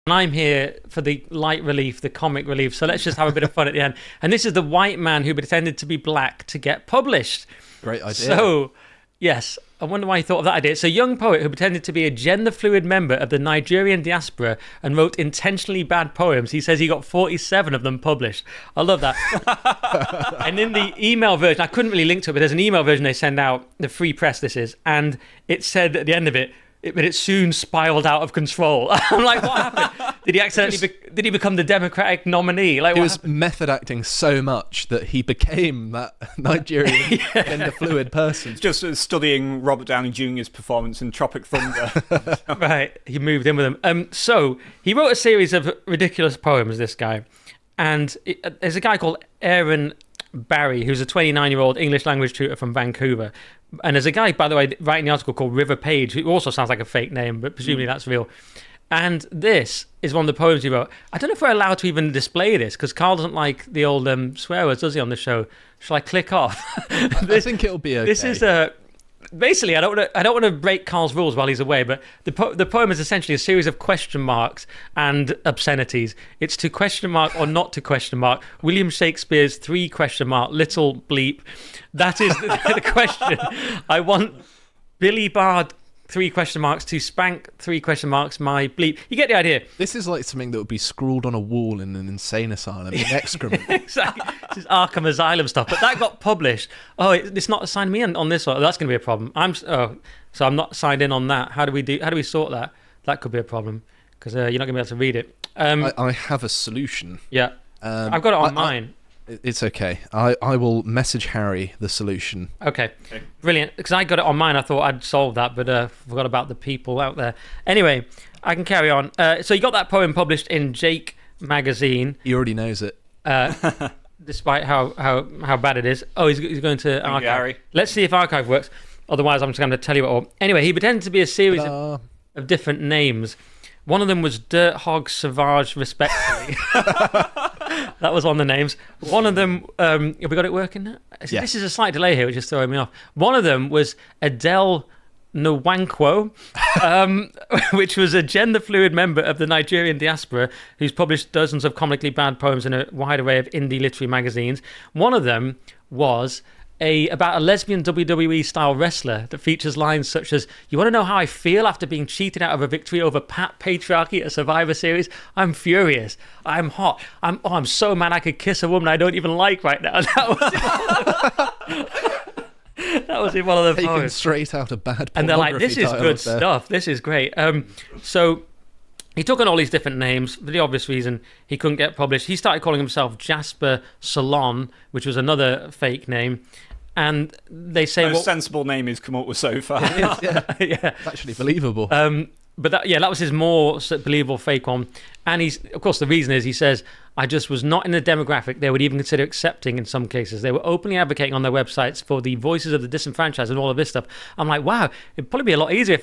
And I'm here for the light relief, the comic relief. So let's just have a bit of fun at the end. And this is the white man who pretended to be black to get published. Great idea. So, yes, I wonder why he thought of that idea. It's a young poet who pretended to be a gender-fluid member of the Nigerian diaspora and wrote intentionally bad poems. He says he got 47 of them published. I love that. And in the email version, I couldn't really link to it, but there's an email version they send out, the free press this is, and it said at the end of it, but it soon spiraled out of control. I'm like, what happened? Did he accidentally? Did he become the Democratic nominee? Like, he was method acting so much that he became that Nigerian gender fluid person. Just studying Robert Downey Jr.'s performance in Tropic Thunder. Right, he moved in with him. So he wrote a series of ridiculous poems. This guy, and there's a guy called Aaron Barry, who's a 29-year-old English language tutor from Vancouver. And there's a guy, by the way, writing the article called River Page, who also sounds like a fake name, but presumably that's real. And this is one of the poems he wrote. I don't know if we're allowed to even display this, because Carl doesn't like the old swear words, does he, on the show? Shall I click off? I think it'll be okay. This is basically, I don't want to break Carl's rules while he's away, but the poem is essentially a series of question marks and obscenities. It's to question mark or not to question mark William Shakespeare's 3 question mark little bleep. That is the question. I want Billy Bard 3 question marks to spank 3 question marks my bleep. You get the idea. This is like something that would be scrawled on a wall in an insane asylum in excrement. Exactly. This is Arkham Asylum stuff. But that got published. Oh, it's not signed me in on this one. That's going to be a problem. So I'm not signed in on that. How do we sort that? That could be a problem because you're not going to be able to read it. I have a solution. Yeah. I've got it on mine. It's okay. I will message Harry the solution. Okay. Brilliant. Because I got it on mine. I thought I'd solved that, but forgot about the people out there. Anyway, I can carry on. So you got that poem published in Jake magazine. He already knows it. Despite how bad it is. Oh, he's going to Archive. Harry. Let's see if Archive works. Otherwise, I'm just going to tell you it all. Anyway, he pretended to be a series of different names. One of them was Dirt Hog Sauvage, respectfully. That was on the names. One of them, have we got it working now? Yeah. This is a slight delay here, which is throwing me off. One of them was Adele Nwankwo, which was a gender-fluid member of the Nigerian diaspora who's published dozens of comically bad poems in a wide array of indie literary magazines. One of them was about a lesbian WWE-style wrestler that features lines such as, "You want to know how I feel after being cheated out of a victory over patriarchy at a Survivor Series? I'm furious. I'm hot. I'm so mad I could kiss a woman I don't even like right now." That was in one of the Taken poems. straight out of bad pornography. And they're like, "This is good there. stuff. This is great." So he took on all these different names for the obvious reason he couldn't get published. He started calling himself Jasper Salon, which was another fake name. And they say Most sensible name he's come up with so far. Yeah. yeah. It's actually believable. But that was his more believable fake one. And of course, the reason is he says, "I just was not in the demographic they would even consider accepting in some cases. They were openly advocating on their websites for the voices of the disenfranchised and all of this stuff." I'm like, wow, it'd probably be a lot easier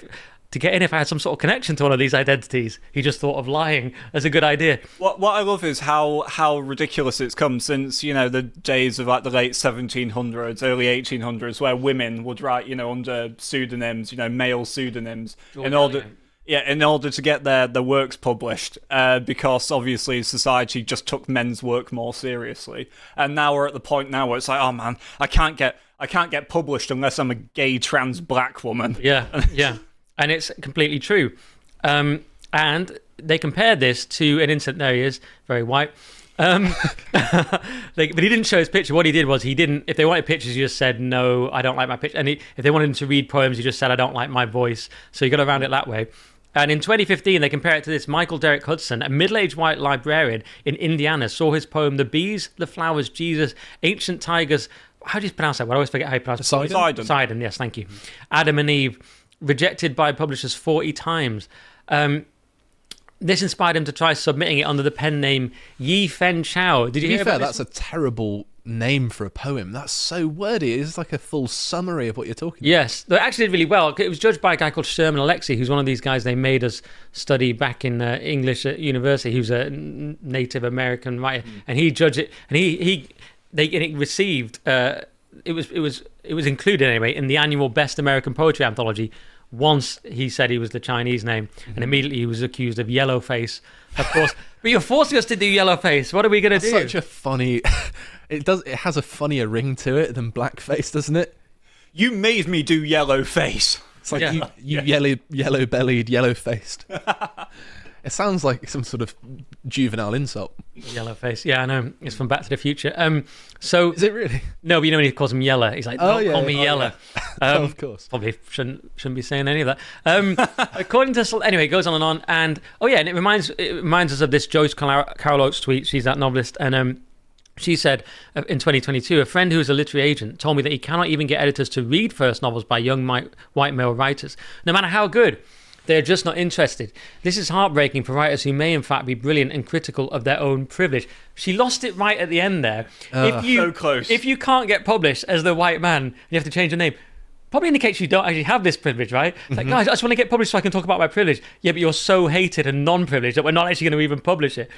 to get in if I had some sort of connection to one of these identities. He just thought of lying as a good idea. What I love is how ridiculous it's come since, the days of like the late 1700s, early 1800s, where women would write, under pseudonyms, male pseudonyms, in order to get their works published, because obviously society just took men's work more seriously. And now we're at the point now where it's like, oh man, I can't get published unless I'm a gay trans black woman. Yeah. And it's completely true. And they compared this to an incident. There he is, very white. But he didn't show his picture. What he did was if they wanted pictures, he just said, "No, I don't like my picture." And if they wanted him to read poems, he just said, "I don't like my voice." So you got around it that way. And in 2015, they compare it to this. Michael Derek Hudson, a middle-aged white librarian in Indiana, saw his poem, "The Bees, the Flowers, Jesus, Ancient Tigers." How do you pronounce that? I always forget how you pronounce it. Poseidon, yes, thank you. Adam and Eve. Rejected by publishers 40 times. This inspired him to try submitting it under the pen name Yi Fen Chao. Did you hear about this? That's a terrible name for a poem. That's so wordy. It's like a full summary of what you're talking about. Yes, they actually did really well. It was judged by a guy called Sherman Alexie, who's one of these guys they made us study back in English at university, who's a Native American writer, and he judged it, and it received. It was included anyway in the annual Best American Poetry Anthology, Once he said he was the Chinese name, and immediately he was accused of yellowface. Of course, but you're forcing us to do yellowface. What are we going to do? Such a funny. It has a funnier ring to it than blackface, doesn't it? You made me do yellow face. It's like Yeah. you yellow-bellied, yellow-faced. It sounds like some sort of juvenile insult. Yellowface. Yeah, I know. It's from Back to the Future. So Is it really? no, but you know when he calls him Yeller, he's like, "Don't call me Yeller." Oh, of course. Probably shouldn't be saying any of that. According to anyway, it goes on, and and it reminds us of this Joyce Carol Oates tweet. She's that novelist, and she said in 2022, a friend who is a literary agent told me that he cannot even get editors to read first novels by young white male writers, no matter how good. They're just not interested. This is heartbreaking for writers who may in fact be brilliant and critical of their own privilege. She lost it right at the end there. So close. If you can't get published as the white man, you have to change your name. Probably indicates you don't actually have this privilege, right? It's like, guys, I just want to get published so I can talk about my privilege. Yeah, but you're so hated and non-privileged that we're not actually going to even publish it.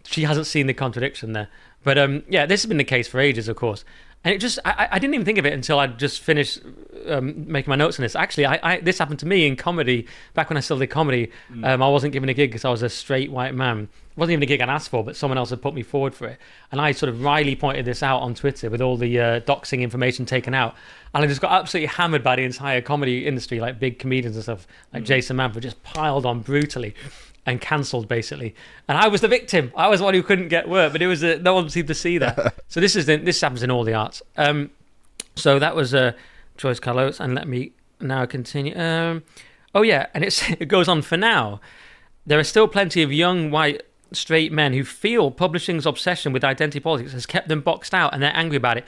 She hasn't seen the contradiction there. But this has been the case for ages, of course. And it just, I didn't even think of it until I just finished making my notes on this. Actually, this happened to me in comedy, back when I still did comedy. I wasn't given a gig because I was a straight white man. It wasn't even a gig I'd asked for, but someone else had put me forward for it. And I sort of wryly pointed this out on Twitter with all the doxing information taken out. And I just got absolutely hammered by the entire comedy industry, like big comedians and stuff, like Jason Manford, just piled on brutally and cancelled basically. And I was the victim. I was the one who couldn't get work, but it was no one seemed to see that. So this happens in all the arts. So that was Joyce Carlos, and let me now continue. And it goes on. For now, there are still plenty of young white straight men who feel publishing's obsession with identity politics has kept them boxed out, and they're angry about it.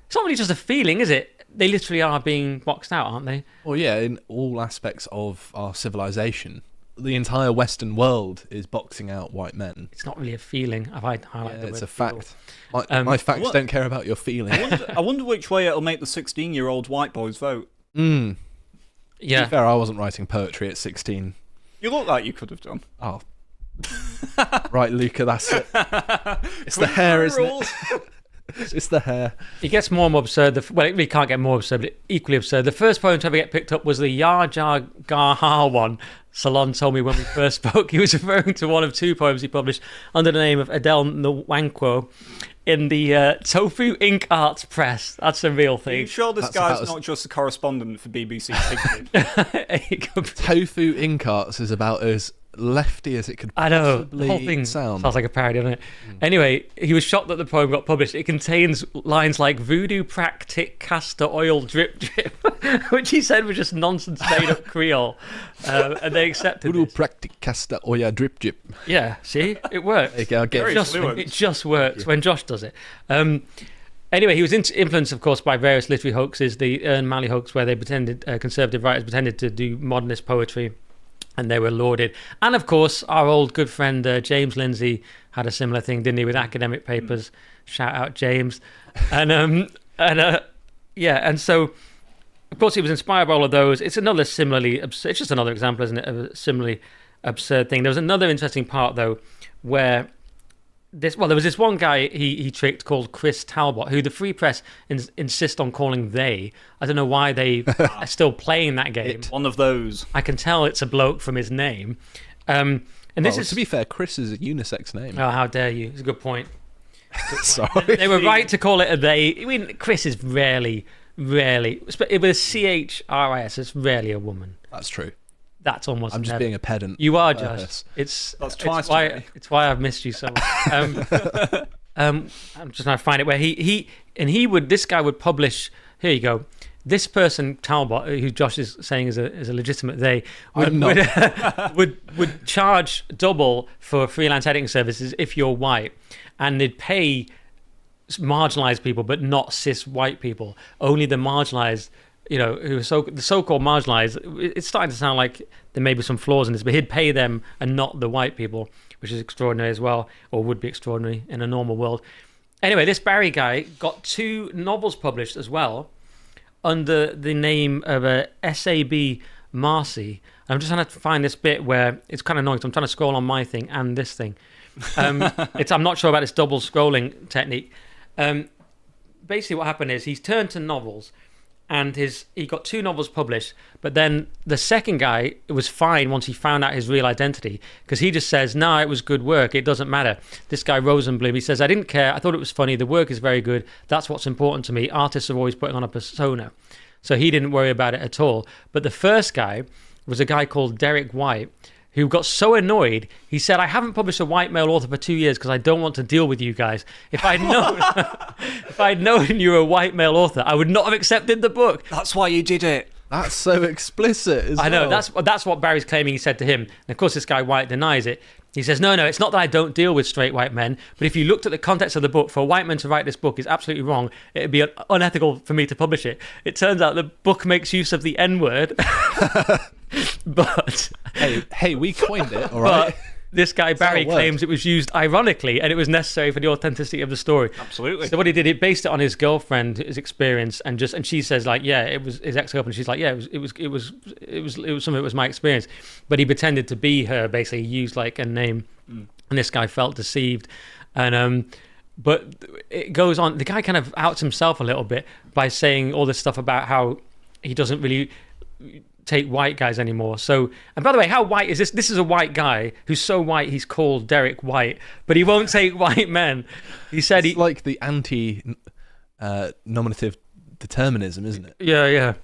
It's not really just a feeling, is it? They literally are being boxed out, aren't they? Well, yeah, in all aspects of our civilization, the entire Western world is boxing out white men. It's not really a feeling. I've highlighted the It's word a feel. fact. My facts don't care about your feelings. I wonder which way it'll make the 16-year-old white boys vote. To be Yeah. fair, I wasn't writing poetry at 16. You look like you could have done. Oh. Right, Luca, that's it. It's the hair, isn't it? It's the hair. It gets more and more absurd. It really can't get more absurd, but equally absurd. The first poem to ever get picked up was the Yar Jar Gar Har one. Salon told me when we first spoke. He was referring to one of two poems he published under the name of Adele Nwankwo in the Tofu Ink Arts Press. That's a real Are thing. you sure this That's guy's about not just a correspondent for BBC Piglet? Tofu Ink Arts is about as lefty as it could I know, possibly the whole thing sound. sounds like a parody, doesn't it? Anyway, he was shocked that the poem got published. It contains lines like voodoo practic castor oil drip drip, which he said was just nonsense made up Creole, and they accepted Voodoo this. practic casta oya drip drip. Yeah, see, it works. There you go, I'll get Very it. fluent. It just works when Josh does it. Anyway, he was influenced, of course, by various literary hoaxes. The Ern Malley hoax, where they pretended conservative writers pretended to do modernist poetry, and they were lauded. And of course, our old good friend James Lindsay had a similar thing, didn't he, with academic papers? Shout out James. And so of course he was inspired by all of those. It's another similarly absurd, it's just another example, isn't it, of a similarly absurd thing. There was another interesting part though, where there was this one guy he tricked called Chris Talbot, who the Free Press insist on calling they. I don't know why they are still playing that game. One of those. I can tell it's a bloke from his name. And this is To be fair, Chris is a unisex name. oh, how dare you? It's a good point. Sorry. They were right to call it a they. I mean, Chris is rarely, with a CHRIS, it's rarely a woman. That's true. That's almost I'm just never. being a pedant. You are, on Josh. purpose. That's twice why today. it's why I've missed you so much. I'm just trying to find it where this guy would publish. Here you go. This person Talbot, who Josh is saying is a legitimate they, I'm not. would charge double for freelance editing services if you're white, and they'd pay marginalized people but not cis white people. Only the marginalized, who are the so-called marginalized. It's starting to sound like there may be some flaws in this, but he'd pay them and not the white people, which is extraordinary as well, or would be extraordinary in a normal world. Anyway, this Barry guy got 2 novels published as well under the name of SAB Marcy. I'm just trying to find this bit where it's kind of annoying. So I'm trying to scroll on my thing and this thing. I'm not sure about this double scrolling technique. Basically what happened is he's turned to novels, and he got 2 novels published, but then the second guy was fine once he found out his real identity, because he just says, no, it was good work, it doesn't matter. This guy Rosenblum, he says, I didn't care, I thought it was funny, the work is very good, that's what's important to me, artists are always putting on a persona. So he didn't worry about it at all. But the first guy was a guy called Derek White, who got so annoyed, he said, I haven't published a white male author for 2 years because I don't want to deal with you guys. If I'd known you were a white male author, I would not have accepted the book. That's why you did it. That's so explicit as well. I know, that's what Barry's claiming he said to him. And of course, this guy White denies it. He says, no, it's not that I don't deal with straight white men, but if you looked at the context of the book, for a white man to write this book is absolutely wrong. It'd be unethical for me to publish it. It turns out the book makes use of the N-word. But hey, we coined it, all right? But this guy Barry claims it was used ironically, and it was necessary for the authenticity of the story. Absolutely. So what he did, he based it on his girlfriend, his experience, and she says like, yeah, it was his ex-girlfriend. She's like, yeah, it was some of it was my experience, but he pretended to be her. Basically, he used like a name, and this guy felt deceived, and but it goes on. The guy kind of outs himself a little bit by saying all this stuff about how he doesn't really take white guys anymore. So, and by the way, how white is this? This is a white guy who's so white he's called Derek White, but he won't take white men. He said it's like the anti-nominative determinism, isn't it? Yeah.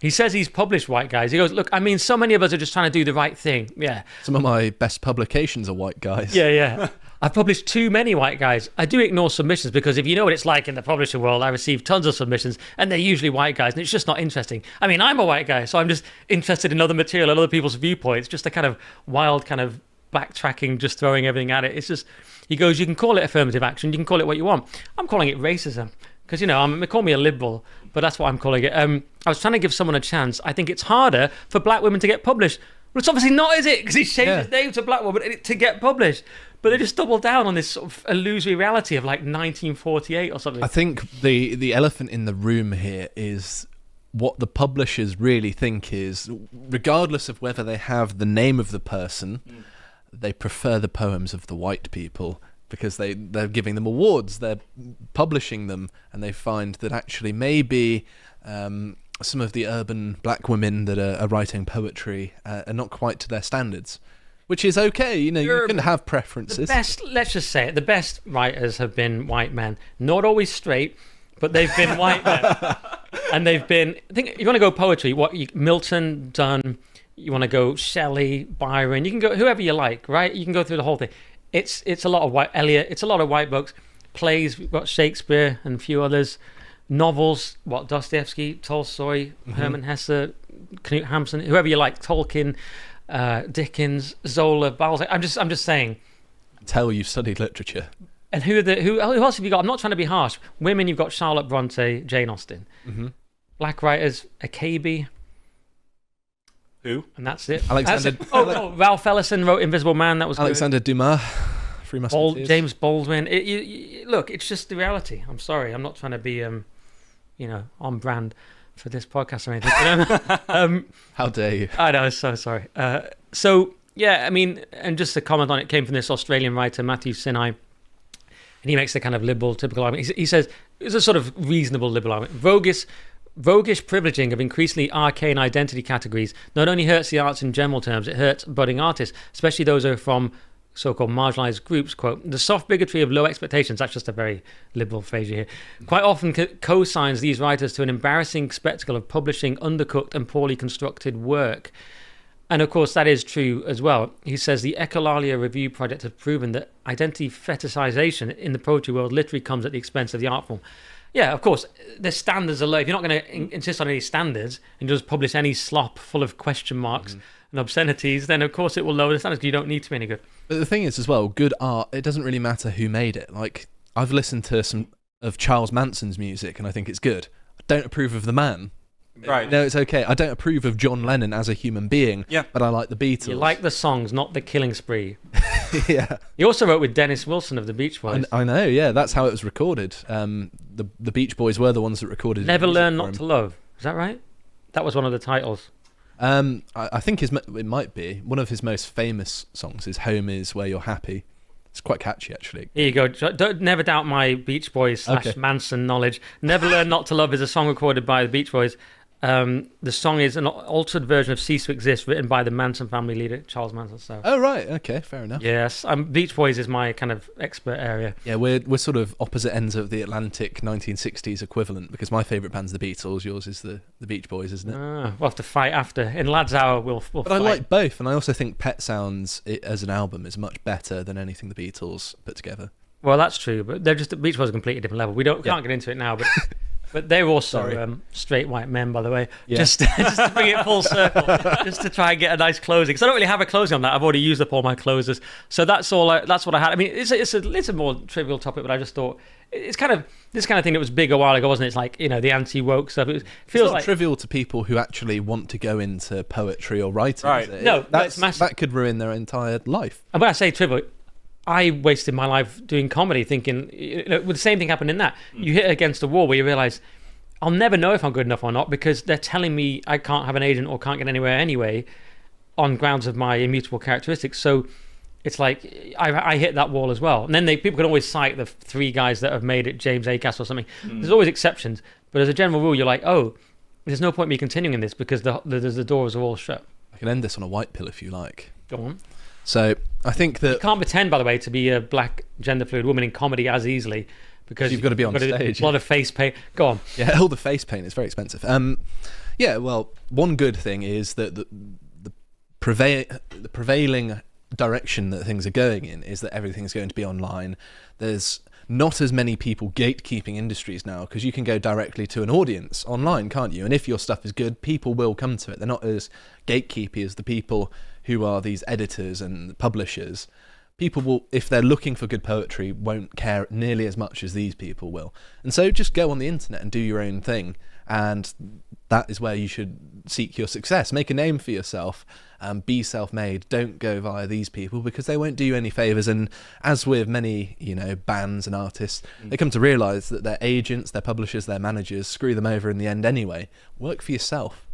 He says he's published white guys. He goes, look, I mean, so many of us are just trying to do the right thing. Yeah. Some of my best publications are white guys. Yeah. I've published too many white guys. I do ignore submissions because if you know what it's like in the publishing world, I receive tons of submissions and they're usually white guys and it's just not interesting. I mean, I'm a white guy, so I'm just interested in other material and other people's viewpoints, just a kind of wild kind of backtracking, just throwing everything at it. It's just, he goes, you can call it affirmative action, you can call it what you want. I'm calling it racism because, they call me a liberal, but that's what I'm calling it. I was trying to give someone a chance. I think it's harder for black women to get published. Well, it's obviously not, is it? Because he changed his name to black woman to get published. But they just double down on this sort of illusory reality of like 1948 or something. I think the elephant in the room here is what the publishers really think is, regardless of whether they have the name of the person, they prefer the poems of the white people because they're giving them awards, they're publishing them, and they find that actually maybe some of the urban black women that are writing poetry are not quite to their standards. Which is okay, you can have preferences. Let's just say it, the best writers have been white men. Not always straight, but they've been white men. And they've been, I think, you want to go poetry, Milton, Donne, you want to go Shelley, Byron, you can go whoever you like, right? You can go through the whole thing. It's a lot of white, Eliot, it's a lot of white books. Plays, we've got Shakespeare and a few others. Novels, Dostoevsky, Tolstoy, Hermann Hesse, Knut Hamsun, whoever you like, Tolkien, Dickens, Zola, Balzac. I'm just saying. Tell you've studied literature. And who else have you got? I'm not trying to be harsh. Women, you've got Charlotte Bronte, Jane Austen. Black writers, Akabe. Who? And that's it. Ralph Ellison wrote Invisible Man. That was Alexander good. Dumas. Three Musketeers. James Baldwin. Look, it's just the reality. I'm sorry. I'm not trying to be, on brand for this podcast or anything. How dare you? I know, so sorry. So, yeah, I mean, and just to comment on it, came from this Australian writer, Matthew Sinai, and he makes the kind of liberal, typical argument. He says, it's a sort of reasonable liberal argument. Roguish privileging of increasingly arcane identity categories not only hurts the arts in general terms, it hurts budding artists, especially those who are from so-called marginalised groups. Quote, the soft bigotry of low expectations, that's just a very liberal phrase here, quite often co-signs these writers to an embarrassing spectacle of publishing undercooked and poorly constructed work. And of course that is true as well. He says the Echolalia Review Project has proven that identity fetishization in the poetry world literally comes at the expense of the art form. Yeah, of course, the standards are low. If you're not going to insist on any standards and just publish any slop full of question marks and obscenities, then of course it will lower the standards because you don't need to be any good. But the thing is as well, good art, it doesn't really matter who made it. Like, I've listened to some of Charles Manson's music and I think it's good. I don't approve of the man. Right. No, it's okay. I don't approve of John Lennon as a human being, but I like the Beatles. You like the songs, not the killing spree. Yeah. He also wrote with Dennis Wilson of the Beach Boys. I know, yeah. That's how it was recorded. The Beach Boys were the ones that recorded it. Never Learn Not to Love. Is that right? That was one of the titles. I think it might be. One of his most famous songs is Home Is Where You're Happy. It's quite catchy, actually. Here you go. Don't never doubt my Beach Boys / Manson knowledge. Never Learn Not to Love is a song recorded by the Beach Boys. The song is an altered version of Cease to Exist, written by the Manson family leader, Charles Manson. So. Oh, right. Okay, fair enough. Yes, Beach Boys is my kind of expert area. Yeah, we're sort of opposite ends of the Atlantic 1960s equivalent, because my favourite band's the Beatles, yours is the Beach Boys, isn't it? We'll have to fight after. In Lads Hour, we'll But fight. I like both, and I also think Pet Sounds as an album is much better than anything the Beatles put together. Well, that's true, but they're just the Beach Boys are a completely different level. We can't get into it now, but but they're also straight white men, by the way. Yeah. Just to bring it full circle, just to try and get a nice closing. Because I don't really have a closing on that. I've already used up all my closers, so that's all. That's what I had. I mean, it's a more trivial topic, but I just thought it's kind of this kind of thing that was big a while ago, wasn't it? It's like, the anti-woke stuff. It feels it's not trivial to people who actually want to go into poetry or writing. Right? No, that's massive. That could ruin their entire life. And when I say trivial, I wasted my life doing comedy, thinking the same thing happened in that. You hit against a wall where you realise I'll never know if I'm good enough or not, because they're telling me I can't have an agent or can't get anywhere anyway on grounds of my immutable characteristics. So it's like I hit that wall as well. And then people can always cite the 3 guys that have made it, James Acaster or something. There's always exceptions, but as a general rule, you're like, oh, there's no point me continuing in this because the doors are all shut. I can end this on a white pill if you like. Go on. So I think that you can't pretend, by the way, to be a black gender fluid woman in comedy as easily, because you've got to be on stage. A lot of face paint. Go on. Yeah, all the face paint is very expensive. Yeah, well, one good thing is that the prevailing direction that things are going in is that everything's going to be online. There's not as many people gatekeeping industries now, because you can go directly to an audience online, can't you? And if your stuff is good, people will come to it. They're not as gatekeepy as the people who are these editors and publishers. People will, if they're looking for good poetry, won't care nearly as much as these people will. And so just go on the internet and do your own thing. And that is where you should seek your success. Make a name for yourself. Be self-made. Don't go via these people, because they won't do you any favours. And as with many, bands and artists, they come to realise that their agents, their publishers, their managers screw them over in the end anyway. Work for yourself.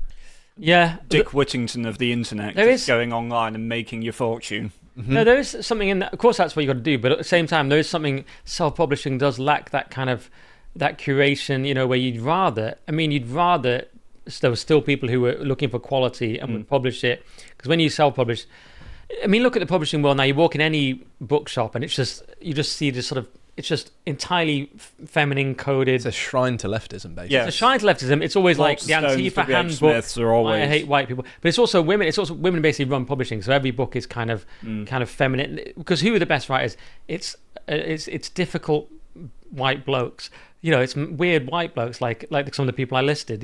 Yeah. Dick Whittington of the internet, going online and making your fortune. Mm-hmm. No, there is something in that. Of course, that's what you got to do. But at the same time, there is something. Self-publishing does lack that kind of that curation. Where you'd rather there were still people who were looking for quality and would publish it. Because when you self-publish, look at the publishing world now. You walk in any bookshop and you just see this sort of. It's just entirely feminine coded. It's a shrine to leftism, basically. Yeah. It's a shrine to leftism. It's always like the Antifa handbook. I hate white people. But it's also women. It's also women basically run publishing. So every book is kind of feminine. Because who are the best writers? It's difficult white blokes. It's weird white blokes like some of the people I listed.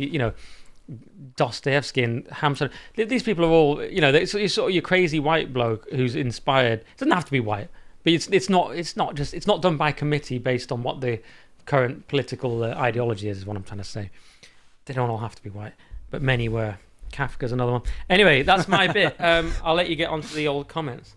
Dostoevsky and Hamsun. These people are all. It's sort of your crazy white bloke who's inspired. It doesn't have to be white. But it's not done by committee based on what the current political ideology is what I'm trying to say. They don't all have to be white, but many were. Kafka's another one. Anyway, that's my bit. I'll let you get on to the old comments.